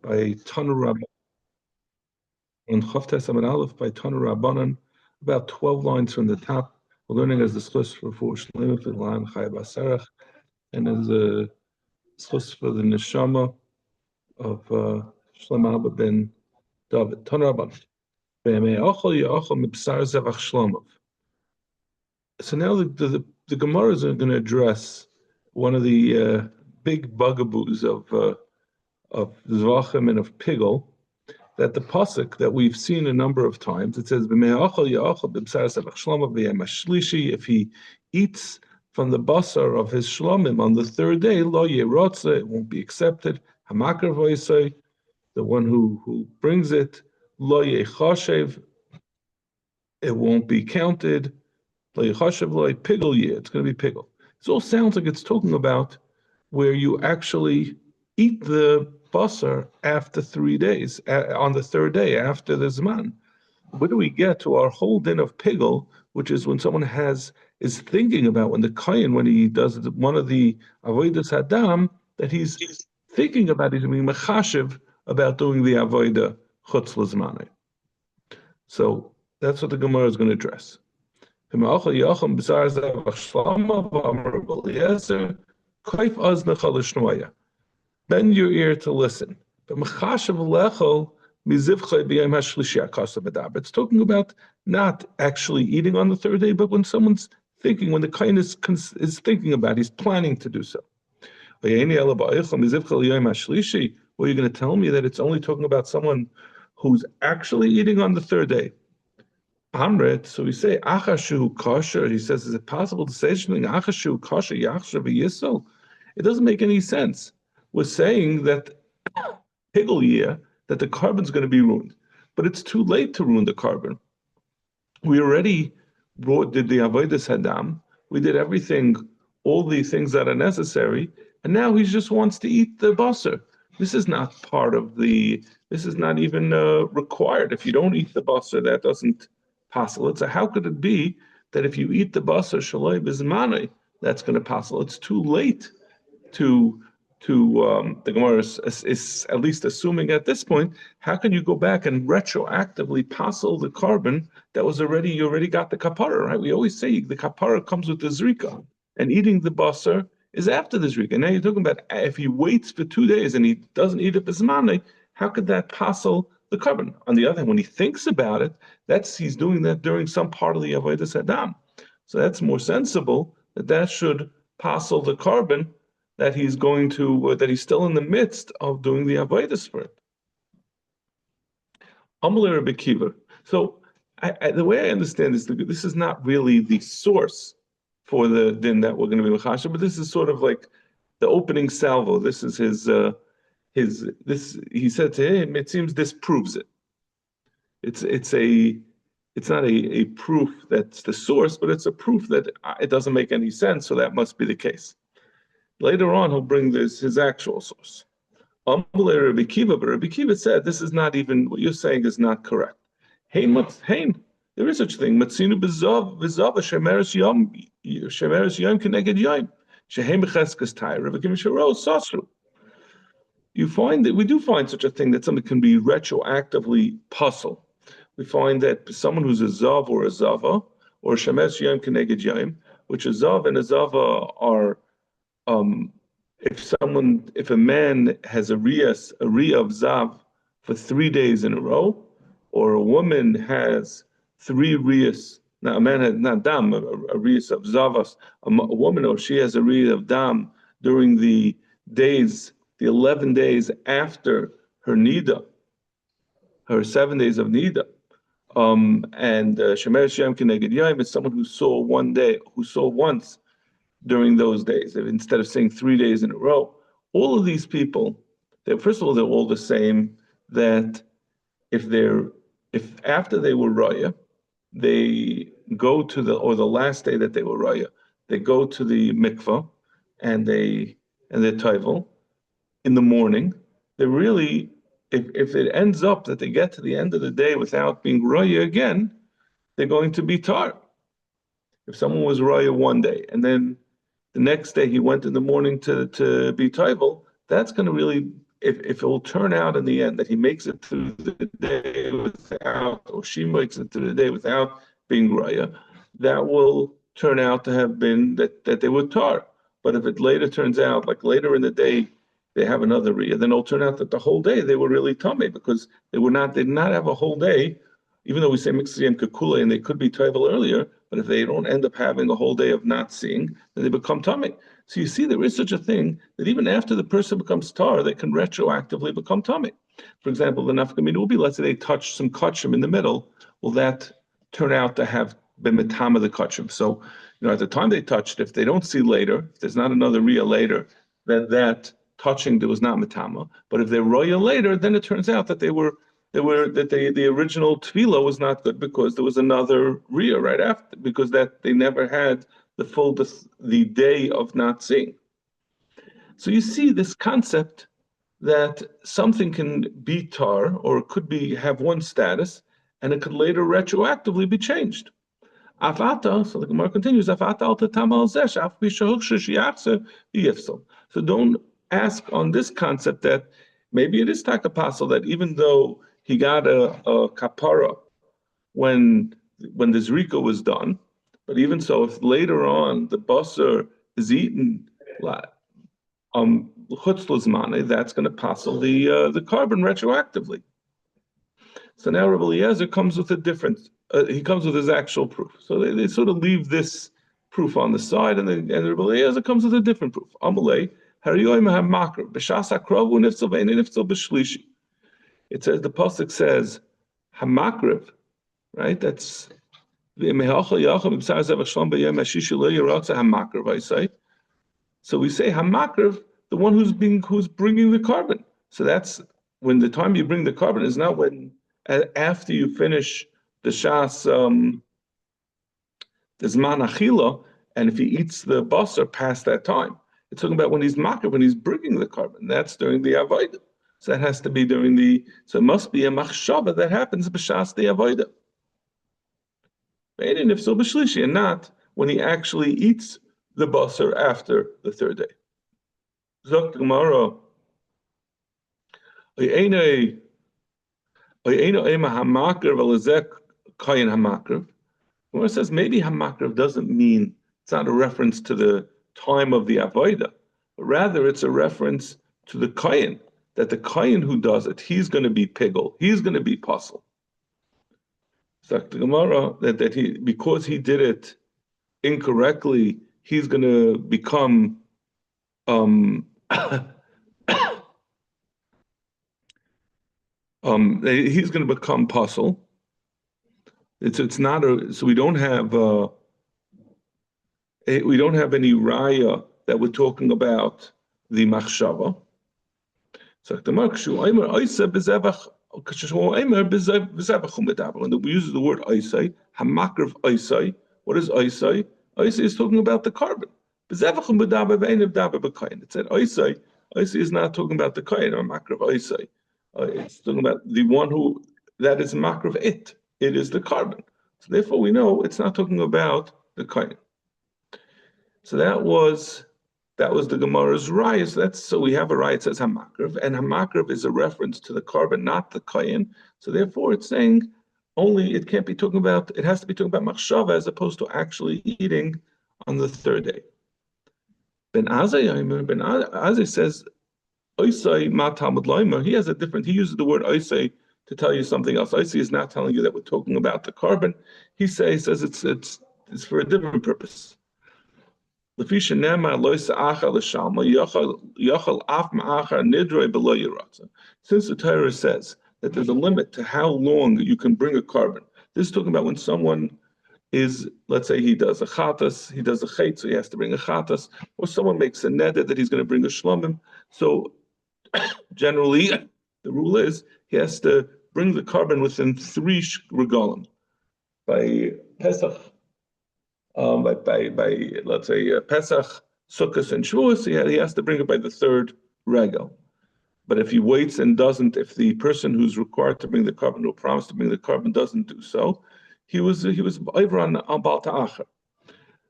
by Tanu Rabbanan, on Chavtes Amud Aleph by Tanu Rabbanan, about 12 lines from the top. We're learning as the schus for Shleimah for Lan Chai Basarach, and as a schus for the neshama of Shlomo Abba ben David. Tanu Rabbanan. So now the Gemara is going to address one of the big bugaboos of Zevachim and of Pigel, that the pasuk that we've seen a number of times, it says, if he eats from the basar of his shlomim on the third day, lo yerotze, it won't be accepted. Hamakar voisei, the one who brings it, lo yechashev, it won't be counted. Lo yechashev lo pigel ye, it's going to be pigel. It all sounds like it's talking about where you actually eat the basar after 3 days, on the third day after the zman. Where do we get to our whole din of pigel, which is when someone is thinking about when the kohen, when he does one of the avodas hadam, that he's thinking about, he's being mechashiv about doing the avodah chutz l'zmanei. So that's what the Gemara is going to address. Bend your ear to listen. It's talking about not actually eating on the third day, but when someone's thinking, when the kohen is thinking about, he's planning to do so. Well, you're going to tell me that it's only talking about someone who's actually eating on the third day. Amrit, so we say achashu kosher. He says, is it possible to say something achashu kosher yachshav yisol? It doesn't make any sense. We're saying that pigel year, that the carbon's going to be ruined, but it's too late to ruin the carbon. We already did the avodas hadam. We did everything, all the things that are necessary, and now he just wants to eat the basar. This is not part of this is not even required. If you don't eat the basar, that doesn't passel. So how could it be that if you eat the basar shaloi bizmanei, that's going to passel? It's too late to the Gemara is at least assuming at this point. How can you go back and retroactively passel the carbon that was you already got the kapara, right? We always say the kapara comes with the zrika, and eating the basar is after the zrika. Now you're talking about if he waits for 2 days and he doesn't eat it bizmanei, how could that passel the carbon? On the other hand, when he thinks about it, he's doing that during some part of the avodas hadam. So that's more sensible that should passel the carbon that he's going to, that he's still in the midst of doing the avodas for it. Amalei Rabbi Kiva. So the way I understand this is not really the source for the din that we're going to be mechasher, but this is sort of like the opening salvo. This is he said to him, it seems this proves it. It's not a proof that's the source, but it's a proof that it doesn't make any sense, so that must be the case. Later on, he'll bring his actual source. Amalei Rabbi Kiva, but Rabbi Kiva said this is not even, what you're saying is not correct. Hein, there is such a thing. Matzinu b'zav shemeres yom keneged yom shehem b'cheskas tayr v'kim sharo sasru. You find that we do find such a thing, that something can be retroactively puzzled. We find that someone who's a zav or a zava, or shemeres yom keneged yom, which a zav and a zava are, if a man has a riyah of zav for 3 days in a row, or a woman has 3 riyahs, now a man has not dam, a riyah of zavas, a woman, or she has a riyah of dam during the 11 days after her nida, her 7 days of nida, and shemer shem keneged yom is someone who saw once during those days, instead of saying 3 days in a row. All of these people, first of all, they're all the same, that if after they were raya, they go to the last day that they were raya, they go to the mikvah and they're toivel in the morning. They really, if it ends up that they get to the end of the day without being raya again, they're going to be tar. If someone was raya 1 day and then the next day he went in the morning to be toivel, that's going to really, if it will turn out in the end that he makes it through the day without, or she makes it through the day without being raya, that will turn out to have been that they were tar. But if it later turns out, like later in the day, they have another riyah, then it'll turn out that the whole day they were really tummy because they did not have a whole day, even though we say mixi and kakula and they could be toivel earlier, but if they don't end up having a whole day of not seeing, then they become tummy. So you see, there is such a thing that even after the person becomes tar, they can retroactively become tummy. For example, the nafkamina will be, let's say they touch some kachim in the middle, will that turn out to have been metama the kachim? So, at the time they touched, if they don't see later, if there's not another riyah later, then that touching there was not metama. But if they're roya later, then it turns out that the original tefillah was not good because there was another riyah right after, because that they never had the day of not seeing. So you see this concept that something can be tar or it could have one status and it could later retroactively be changed. Afata, so the Gemara continues, Afata al tamal zesh, af so don't ask on this concept that maybe it is takapasul that even though he got a kapara when the zrika was done, but even so, if later on the basar is eaten chutz l'zmane, that's going to passel the carbon retroactively. So now Rabbi Eliezer comes with a different. He comes with his actual proof. So they sort of leave this proof on the side, and Rabbi Eliezer comes with a different proof. Amalei hariyoyim hamakr b'shas hakravu niftzal ve'ein niftzal b'shlishi. It says the pasuk says hamakriv, right? That's so we say hamakriv, the one who's bringing the carbon. So that's when the time you bring the carbon is not when after you finish the shas the zman achila, and if he eats the basar past that time, it's talking about when he's makriv, when he's bringing the carbon. That's during the avodah. So that has to be during the. So it must be a machshava that happens b'shas the avodah. If so, b'shlishi, and not when he actually eats the basar after the third day. Zok the Gemara, Gemara says maybe hamakriv doesn't mean, it's not a reference to the time of the avodah, but rather it's a reference to the kohen, that the kohen who does it, he's going to be pigel, he's going to be puzzle. So the Gemara that because he did it incorrectly, he's going to become he's going to become puzzle. It's not so we don't have any raya that we're talking about the machshava. So the makshu aimer oisa bezevach. When we use the word oisai, hamakriv oisai, what is oisai? Oisai is talking about the carbon. It said oisai. Oisai is not talking about the kohen or makriv oisai. It's talking about the one that is makriv it. It is the carbon. So therefore we know it's not talking about the kohen. So that was the Gemara's raya. So we have a raya that says hamakriv, and hamakriv is a reference to the carbon, not the kohen. So therefore, it's saying it can't be talking about. It has to be talking about machshava as opposed to actually eating on the third day. Ben Azai says oisai ma talmud loimer. He has a different. He uses the word oisai to tell you something else. Oisai is not telling you that we're talking about the carbon. He says it's for a different purpose. Since the Torah says that there's a limit to how long you can bring a carbon, this is talking about when someone is, let's say he does a chatas, he does a chait, so he has to bring a chatas, or someone makes a neder that he's going to bring a shlomim. So generally, the rule is he has to bring the carbon within 3 regalim. By Pesach, by let's say Pesach, Sukkot, and Shavuos, he has to bring it by the 3rd regal. But if he waits and doesn't, if the person who's required to bring the carbon, who promised to bring the carbon, doesn't do so, he was over on Baal Ta'achar.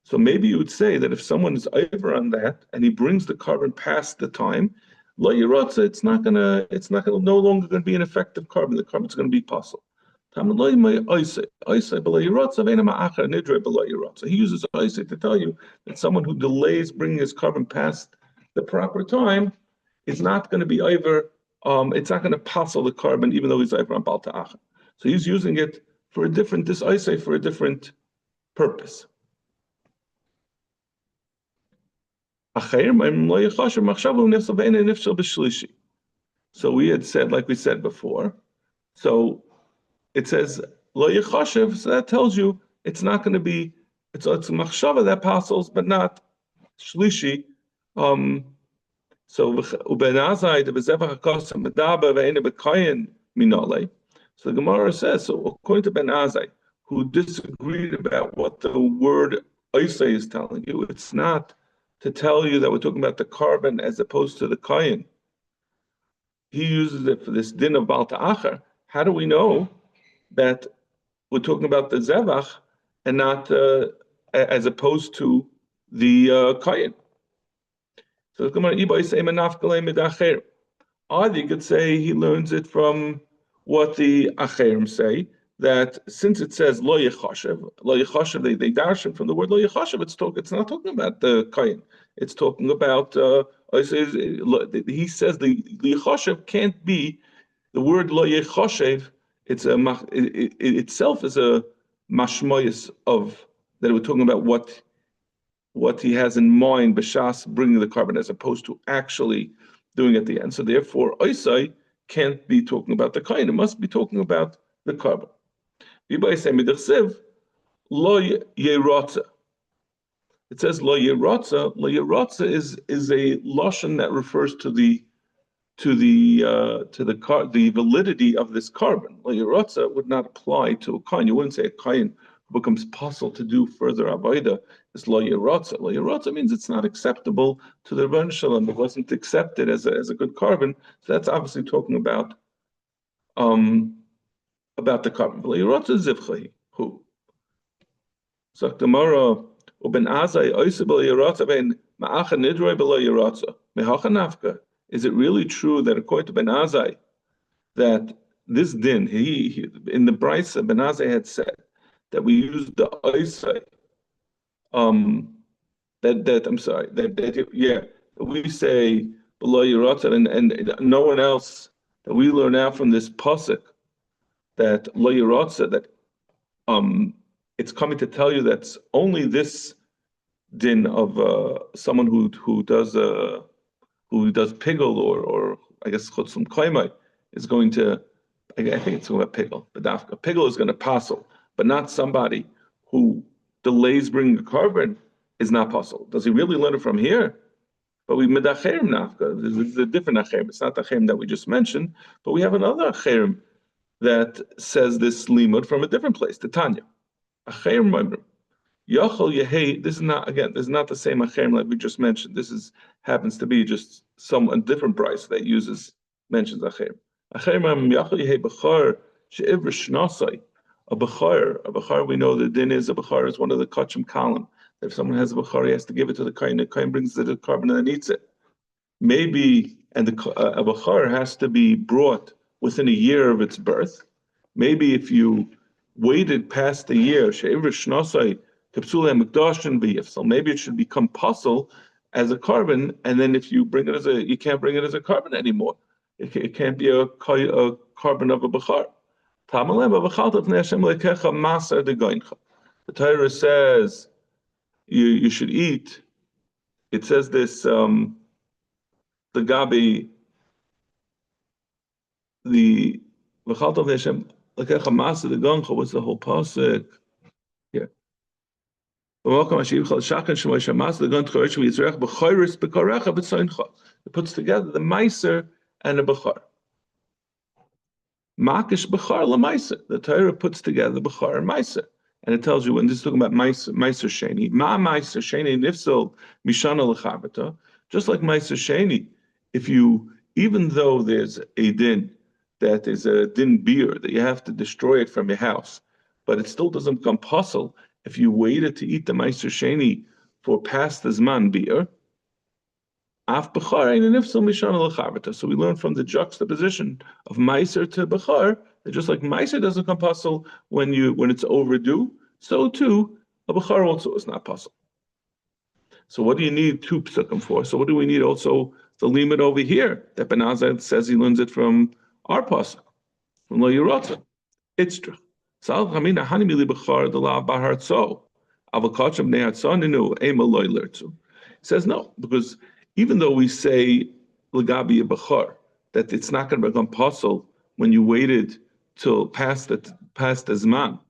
So maybe you would say that if someone is over on that and he brings the carbon past the time, Lo yirotza, it's no longer going to be an effective carbon. The carbon's going to be possible. He uses oisei to tell you that someone who delays bringing his carbon past the proper time is not going to be over. It's not going to passel the carbon, even though he's over on balta acher. So he's using it for a different oisei for a different purpose. So we had said, like we said before, so it says lo yechashev, so that tells you it's not going to be, it's a machshava that passels, but not shlishi. So ubenazai the bezevach hakosim medaba ve'ene bekayin minole. So the Gemara says, so according to Ben Azai, who disagreed about what the word Isai is telling you, it's not to tell you that we're talking about the carbon as opposed to the kayin. He uses it for this din of Balta Acher. How do we know that we're talking about the Zevach and not as opposed to the Kayin? So Adi could say he learns it from what the Acherim say, that since it says Lo Yechashev, they darshan from the word Lo Yechashev, it's not talking about the Kayin. It's talking about, he says the Yechashev can't be, the word Lo Yechashev, it itself is a mashmoyis of, that we're talking about what he has in mind, b'shas, bringing the carbon, as opposed to actually doing it at the end. So therefore, Oisai can't be talking about the kain, it must be talking about the carbon. It says lo yerotza. It says lo yerotza. Lo yerotza is a lashon that refers to the validity of this carbon. Lo yerotza would not apply to a kain. You wouldn't say a kain who becomes possible to do further avodah is lo yerotza. Lo yerotza means it's not acceptable to the Rebbeinu Shalom. It wasn't accepted as a good carbon. So that's obviously talking about the carbon. Lo yerotza zivchahi. Who? So Gemara uben azai oiseh lo yerotza ben ma'acha nidroi below yerotza mehacha nafka. Is it really true that according to Ben Azai that this din, he in the Brisa, Ben Azai had said that we use the oisei, we say below Yerotza, and no one else, that we learn out from this pasuk that lo Yerotza, that it's coming to tell you that's only this din of someone who does pigel or I guess chutzum koimai is going to, I think it's going to pigel, but a pigel is going to passel, but not somebody who delays bringing a carbon is not possible. Does he really learn it from here? But we medacherim nafka. This is a different acherim. It's not the acherim that we just mentioned, but we have another acherim that says this limud from a different place, the Tanya. Acherim member. Yachol Yehei, this is not the same acherim like we just mentioned. This happens to be just a different price that mentions acherim. Acherim Yachol Yehei Bechar She'ivr Shnasai. A bechar, we know the din is a bechar is one of the kachim column. If someone has a bechar, he has to give it to the kain brings it to the carbon and then eats it. Maybe, and a bechar has to be brought within a year of its birth. Maybe if you waited past the year, so maybe it should become puzzle as a carbon, and then if you bring it you can't bring it as a carbon anymore. It can't be a carbon of a bechar. The Torah says you should eat. It says this the Gabi the v'chaltav Hashem lekecha masa the goncha. What's the whole pasuk? Yeah. It puts together the meiser and the bechar. Makish bechar lemeiser. The Torah puts together bechar and meiser, and it tells you when this is talking about meiser sheni. Ma meiser sheni nifsel mishana lechavata. Just like meiser sheni, even though there's a din that is a din beer that you have to destroy it from your house, but it still doesn't become possible if you waited to eat the meiser sheni for past the zman beer. Af bechar ein nifsal mishana l'charvata. So we learn from the juxtaposition of meiser to bechar that just like meiser doesn't come possible when it's overdue, so too a bechar also is not possible. So what do you need two psukim for? So what do we need also the limit over here that Ben Azai says he learns it from our pasuk from Lo Yirotza. It's true. So Hamina Hanimili Bechar the La Bahar Tzo Avakacham Nehatzaninu Ema Loy Lertzu. He says no, because even though we say Lagabi Bechar that it's not going to become possible when you waited till past the Zman,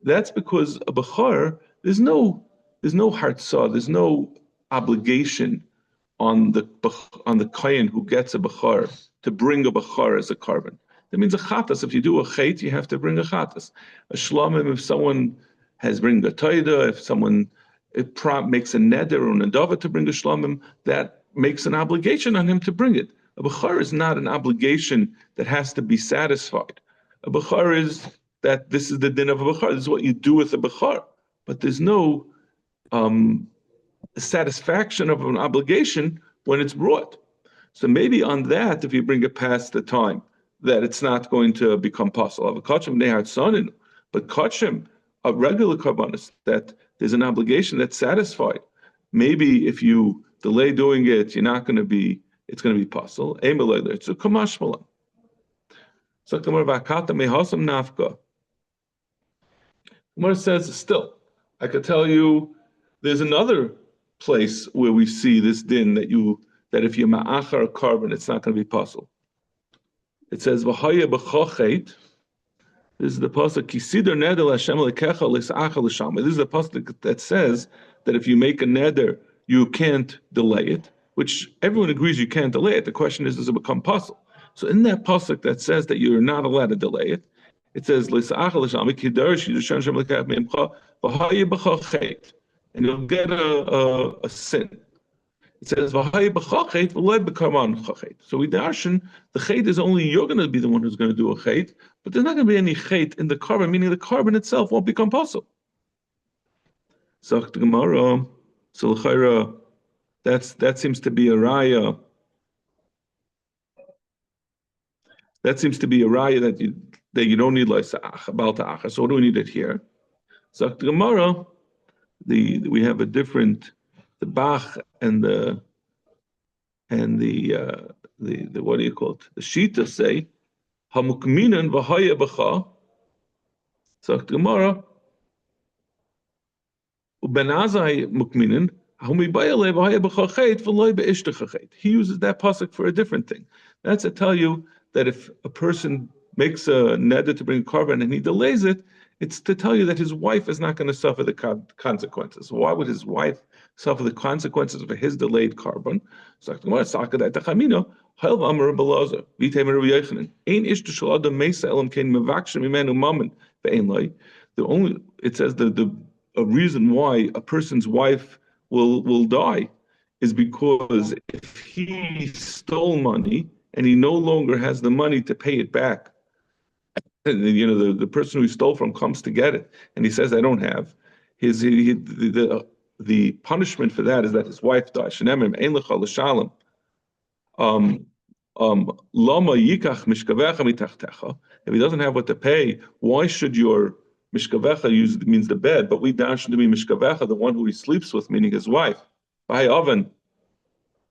that's because a Bechar there's no hartzah, there's no obligation on the kohen who gets a bechar to bring a bechar as a carbon. That means a chatas. If you do a chait, you have to bring a chatas. A shlomim, if someone has bring a toida, if someone makes a neder or a nedava to bring a shlomim, that makes an obligation on him to bring it. A bechar is not an obligation that has to be satisfied. A bechar is that this is the din of a bechar. This is what you do with a bechar. But there's no satisfaction of an obligation when it's brought. So maybe on that, if you bring it past the time, that it's not going to become possible. But kachim, a regular karbanis, that there's an obligation that's satisfied. Maybe if you delay doing it, it's going to be possible. So kamash malam. So Gemara says still, I could tell you there's another place where we see this din that if you're ma'achar a carbon, it's not going to be possible. It says v'haya b'chochet. This is the pasuk kisidar neder Hashem lekecha l'sa'achar l'shama. This is the pasuk that says that if you make a neder, you can't delay it. Which everyone agrees you can't delay it. The question is, does it become possible? So in that pasuk that says that you're not allowed to delay it, it says l'sa'achar l'shama kidarsh yidushan Hashem lekecha me'imcha v'haya b'chochet. And you'll get a sin. It says, So we darshan, the chait is only you're going to be the one who's going to do a chait, but there's not going to be any chait in the carbon, meaning the carbon itself won't become possible. So the Gemara, so l'chayra, that seems to be a raya. That seems to be a raya that you don't need like about ta'achar. So what do we need it here? So the Gemara. We have a different the Bach and the what do you call it? The Shita say hamukminan v'haya b'cha. So the Gemara uben azai mukminan humibayale v'haya b'cha chait v'loy be'ishtach chait. He uses that pasuk for a different thing. That's to tell you that if a person makes a neder to bring carbon and he delays it, it's to tell you that his wife is not going to suffer the consequences. Why would his wife suffer the consequences of his delayed carbon? So the only it says the a reason why a person's wife will die is because if he stole money and he no longer has the money to pay it back. The person who he stole from comes to get it, and he says, "I don't have." The punishment for that is that his wife dies. Lama yikach mishkavecha mitachtecha. If he doesn't have what to pay, why should your mishkavecha means the bed, but we dash to be mishkavecha, the one who he sleeps with, meaning his wife. By oven.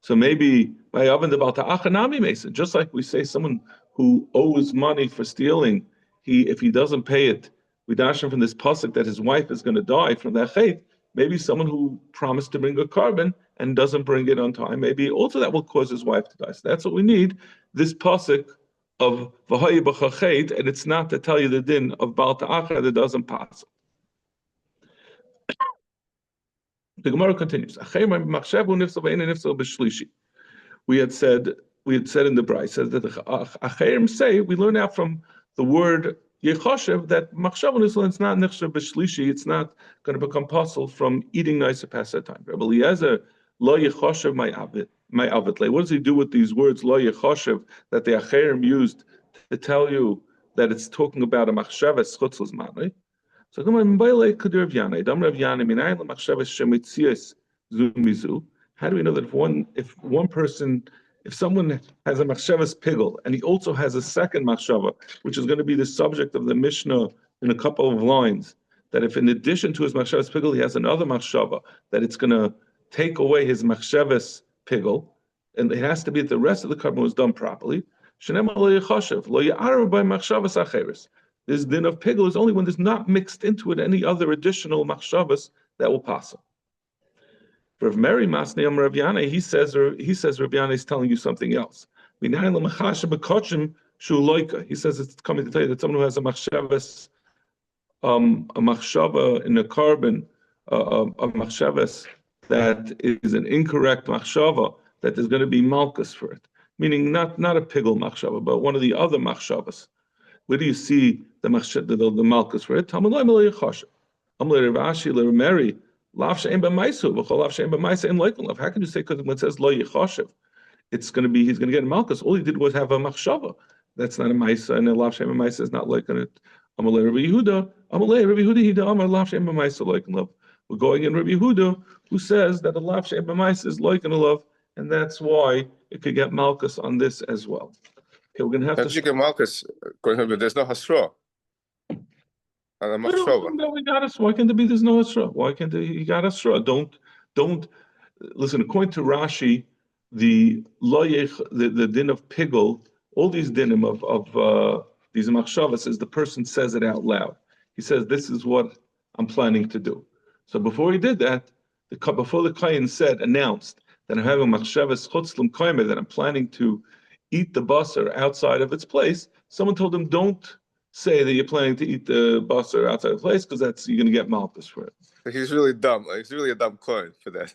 So maybe by oven the balta'achanami mason, just like we say someone who owes money for stealing. If he doesn't pay it, we dash him from this pasuk that his wife is going to die from that chait. Maybe someone who promised to bring a carbon and doesn't bring it on time, maybe also that will cause his wife to die. So that's what we need, this pasuk of v'haya b'cha chait, and it's not to tell you the din of Baal Ta'achar that doesn't pass. The Gemara continues. We had said in the Brayso says that the Acherim say, we learn out from the word Yechoshev that Machshav Nislan is not Nechshav B'Shlishi, it's not going to become possible from eating nicer past that time. Rabbi Eliezer, Lo Yechoshev my avitle. What does he do with these words, Lo Yechoshev, that the Acherim used to tell you that it's talking about a Machshav as Chutzl's man, So How do we know that if someone has a machshavas pigel and he also has a second machshava, which is going to be the subject of the Mishnah in a couple of lines, that if in addition to his machshavas pigel he has another machshava, that it's going to take away his machshavas pigel, and it has to be that the rest of the carbon was done properly. This din of pigel is only when there's not mixed into it any other additional machshavas that will pass him. For Mary Masni Rav Yana, he says Rav Yana is telling you something else. He says it's coming to tell you that someone who has a machshavas, a machshava in a carbon, a machshavas that is an incorrect machshava, that there's going to be malchus for it, meaning not a pigel machshava, but one of the other machshavas. Where do you see the malchus for it? How can you say, because when it says lo yechoshev, he's going to get malchus? All he did was have a machshava. That's not a maisa, and a lav shem maisa is not like it. Amalei Rabbi Yehuda hida amar lav shem maisa like love. We're going in Rabbi Yehuda, who says that a lav shem maisa is like love, and that's why it could get malchus on this as well. Okay, we're going to have to. You get malchus, there's no hasra. We got us. Why can't there be? There's no asra. Why can't he got asra? Don't listen. According to Rashi, the din of pigel, all these dinim of these machshavas is the person says it out loud. He says, "This is what I'm planning to do." So before he did that, before the kohen announced that I'm having machshavas chutzlim koyme, that I'm planning to eat the basar outside of its place, someone told him, "Don't say that you're planning to eat the basar outside the place, because you're going to get malchus for it." He's really dumb. He's really a dumb kohen for that.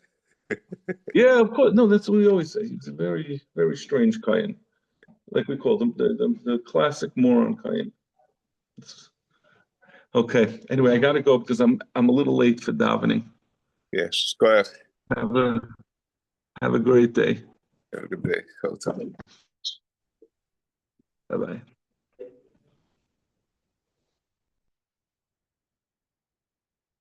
Yeah, of course. No, that's what we always say. He's a very, very strange kohen. Like we call them, the classic moron kohen. Okay. Anyway, I got to go because I'm a little late for davening. Yes, go ahead. Have a great day. Have a good day. Bye-bye.